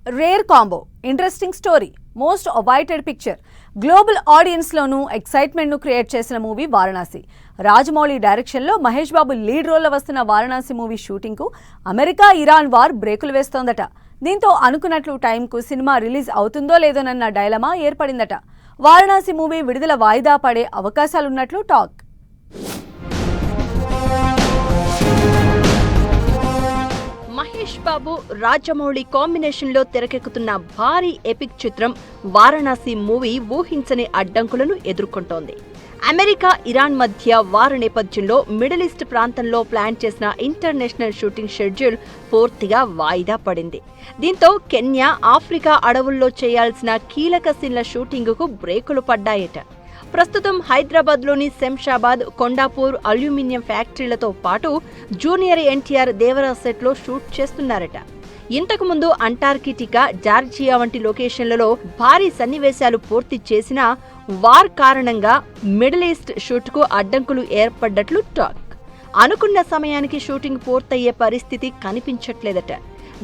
Rare combo, interesting story, most awaited picture, global audience లోనూ excitement ను create చేసిన movie Varanasi. Rajamouli direction లో Mahesh Babu lead role లో వస్తున్న వారణాసి మూవీ షూటింగ్ కు అమెరికా ఇరాన్ వార్ బ్రేకులు వేస్తోందట. దీంతో అనుకున్నట్లు టైంకు సినిమా రిలీజ్ అవుతుందో లేదోనన్న డైలమా ఏర్పడిందట. వారణాసి మూవీ విడుదల వాయిదా పడే అవకాశాలున్నట్లు టాక్. మహేష్ బాబు రాజమౌళి కాంబినేషన్ లో తెరకెక్కుతున్న భారీ ఎపిక్ చిత్రం వారణాసి మూవీ ఊహించని అడ్డంకులను ఎదుర్కొంటోంది. అమెరికా ఇరాన్ మధ్య వార్ నేపథ్యంలో మిడిల్ ఈస్ట్ ప్రాంతంలో ప్లాన్ చేసిన ఇంటర్నేషనల్ షూటింగ్ షెడ్యూల్ పూర్తిగా వాయిదా పడింది. దీంతో కెన్యా, ఆఫ్రికా అడవుల్లో చేయాల్సిన కీలక సీన్ల షూటింగుకు బ్రేకులు పడ్డాయట. ప్రస్తుతం హైదరాబాద్లోని శంషాబాద్, కొండాపూర్ అల్యూమినియం ఫ్యాక్టరీలతో పాటు జూనియర్ ఎన్టీఆర్ దేవరా సెట్లో షూట్ చేస్తున్నారట. ఇంతకుముందు అంటార్కిటికా, జార్జియా వంటి లొకేషన్లలో భారీ సన్నివేశాలు పూర్తి చేసినా వార్ కారణంగా మిడిల్ ఈస్ట్ షూట్కు అడ్డంకులు ఏర్పడ్డట్లు టాక్. అనుకున్న సమయానికి షూటింగ్ పూర్తయ్యే పరిస్థితి కనిపించట్లేదట.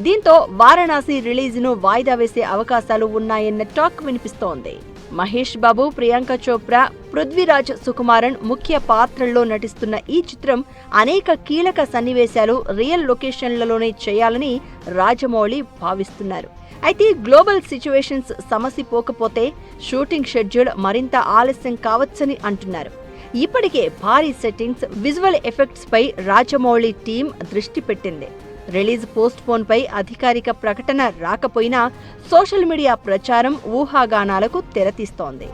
దీంతో వారణాసి రిలీజ్ను వాయిదా వేసే అవకాశాలు ఉన్నాయన్న టాక్ వినిపిస్తోంది. మహేష్ బాబు, ప్రియాంక చోప్రా, పృథ్వీరాజ్ సుకుమారన్ ముఖ్య పాత్రల్లో నటిస్తున్న ఈ చిత్రం అనేక కీలక సన్నివేశాలు రియల్ లొకేషన్లలోనే చేయాలని రాజమౌళి భావిస్తున్నారు. అయితే గ్లోబల్ సిచ్యువేషన్స్ సమసిపోకపోతే షూటింగ్ షెడ్యూల్ మరింత ఆలస్యం కావచ్చని అంటున్నారు. ఇప్పటికే భారీ సెట్టింగ్స్, విజువల్ ఎఫెక్ట్స్ పై రాజమౌళి టీం దృష్టి పెట్టింది. రిలీజ్ పోస్ట్ పోన్ పై అధికారిక ప్రకటన రాకపోయినా సోషల్ మీడియా ప్రచారం ఊహాగానాలకు తెరతీస్తోంది.